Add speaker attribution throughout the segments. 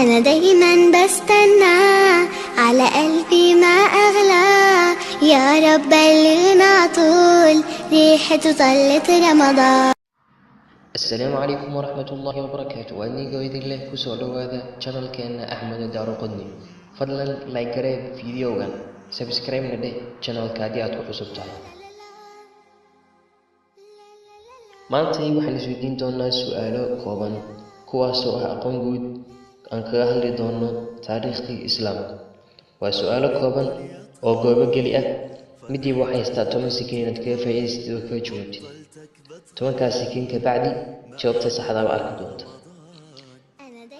Speaker 1: أنا دايما بستنى على قلبي ما أغلى يا رب بلغنا طول ريحة طلة رمضان.
Speaker 2: السلام عليكم ورحمة الله وبركاته. وأني قويد الله كسولو هذا channel كان أحمد الدارقطني. فضلا لايك قريب فيديوغان سبسكرايب ندي channel كاديات وحسبتها. maantay waxaan isweydiin doonaa su'aalo kooban kuwaasoo ah aqoon guud aan kaga hadli doono taariikhdii islaamka. waa su'aalo kooban oo goobo geli ah midii waxay haystaa 10 sekin inaad kaga faa'iidaystid oo kaga jawaabtid 10kaas sekin ka bacdi jawaabta saxda ah arki doonta.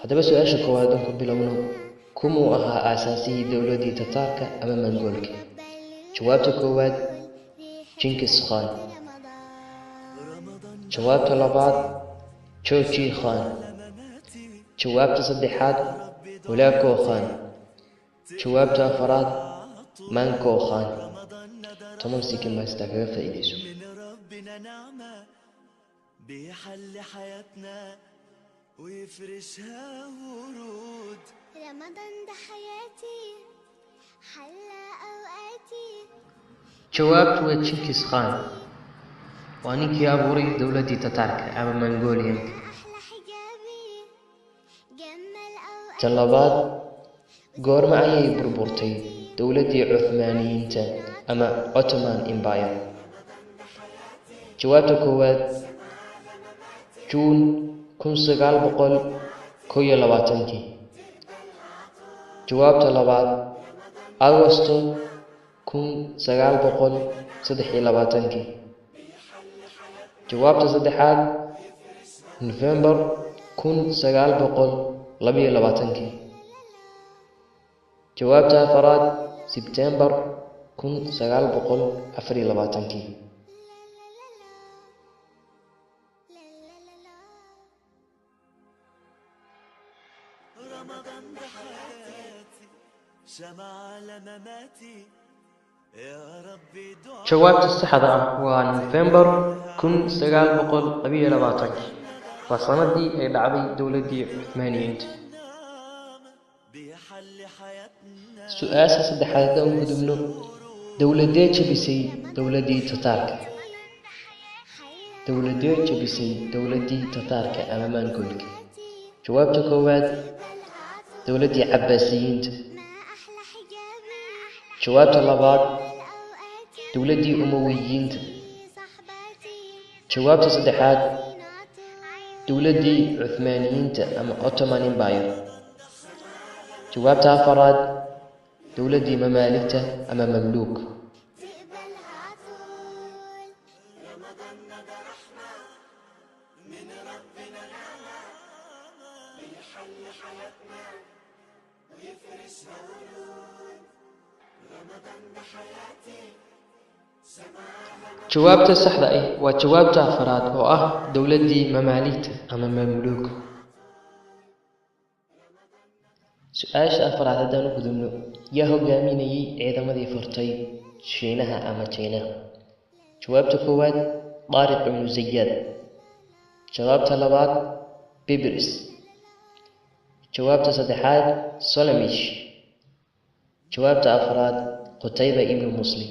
Speaker 2: haddaba su'aasha koowaad aan ku bilowno kumuu ahaa aasaasihii dowladii Tataarka ama Mongoolka? jawaabta koowaad Genghis Khan. jawaabta labaad Genghis Khan. jawaabta saddexaad Hulagu Khan. jawaabta afraad Manco Khan. 10 sekin ma istaa kaga faa'iidayso.
Speaker 3: بيحل حياتنا ويفرشها ورود.
Speaker 1: رمضان ده حياتي حلى أوقاتي.
Speaker 2: jawaabtu waa Genghis Khan. waa ninkii abuuray dowladii Tataarka ama Mongolianka. tan labaad goorma ayay burburtay dowladii Cuthmaaniyiinta ama Ottoman Empire? jawaabta koowaad June 1921. jawaabta labaad Agosto 1923. jawaabta saddexaad November 1922. jawaabta afraad September 1924.
Speaker 3: رمضان ده حياتي شمع على مماتي يا ربي دعاء.
Speaker 2: jawaabta saxda ah waa November 1922. waa sanadii ay dhacday dowladii Cuthmaaniyiinta.
Speaker 3: بيحل حياتنا.
Speaker 2: su'aasha saddexaad aan gudubno dowladee jabisay dowladii Tataarka? dowladee jabisay dowladii Tataarka ama Mongoolka? jawaabta koowaad dowladii Cabbaasiyiinta. jawaabta labaad dowladii Umayyayiinta. jawaabta saddexaad dowladii Cuthmaaniyiinta ama Ottoman Empire. jawaabta afraad dowladii Mamaaligta ama Mamluuk. jawaabta saxda ah waa jawaabta afraad oo ah dowladii Mamaaligta ama Mamluuk. su'aasha afraad haddaan u gudubno yaa hogaaminayay ciidamadii furtay Shiinaha ama China? jawaabta koowaad Tariq ibn Ziyad. jawaabta labaad Bibris. jawaabta saddexaad Solomich. jawaabta afraad Qutayba ibn Muslim.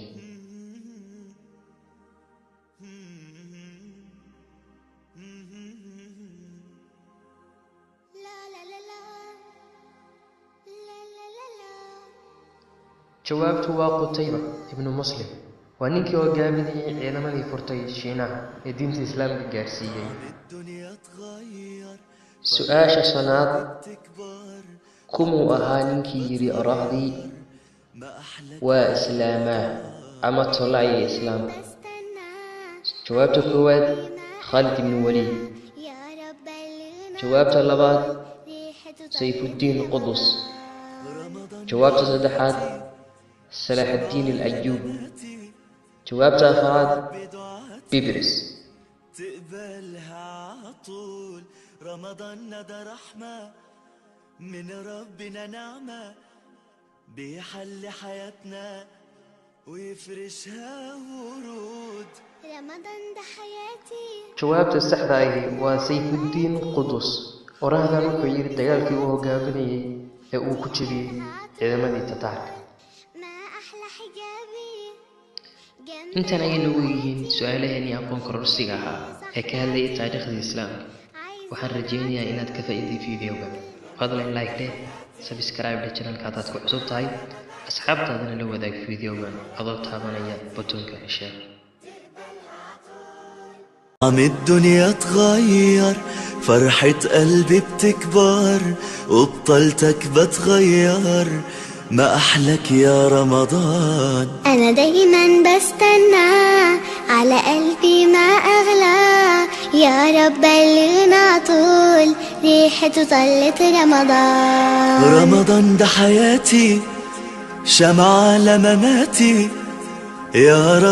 Speaker 2: jawaabtu waa Qutayba ibn Muslim. waa ninkii hogaaminayay ciidamadii furtay Shiinaha ee diinta Islaamka gaarsiiyay. su'aasha shanaad kumuu ahaa ninkii yiri orahdii waa islaamaa ama tolaya islaamka? jawaabta koowaad Khalid ibn Walid. jawaabta labaad Sayfuddin Qudus. jawaabta saddexaad صلاح الدين الأيوب. جوابت أفراد بيبرس.
Speaker 3: تقبلها عطول. رمضان ده رحمة من ربنا نعمة بيحل حياتنا ويفرشها ورود. رمضان ده حياتي.
Speaker 2: جوابت السحدة وسيف الدين قدس Oraahdan wuxuu yiri dagaalkii uu hogaaminayay ee uu ku jabiyay ciidamadii Tatarka.
Speaker 1: ما أحلى حجابي
Speaker 2: intaan ayaynu ugu yihiin su'aalaheennii aqoon kororsiga ahaa ee ka hadlayay taariikhda islaamka. waxaan rajaynayaa inaad ka faa'iiday fiidiyoga. fadlan like leh, subscribe leh channelka haddaad ku cusub tahay, asxaabtaadana la wadaag fiidiyogan adoo taabanaya buttonka share.
Speaker 3: عم الدنيا تغير، فرحة قلبي بتكبر، وبطلتك بتغير، ما أحلك يا رمضان.
Speaker 1: أنا دايما بستنى، على قلبي ما أغلى، يا رب بلغنا طول ريحة طلة رمضان.
Speaker 3: رمضان ده حياتي، شمعة لمماتي، يا رب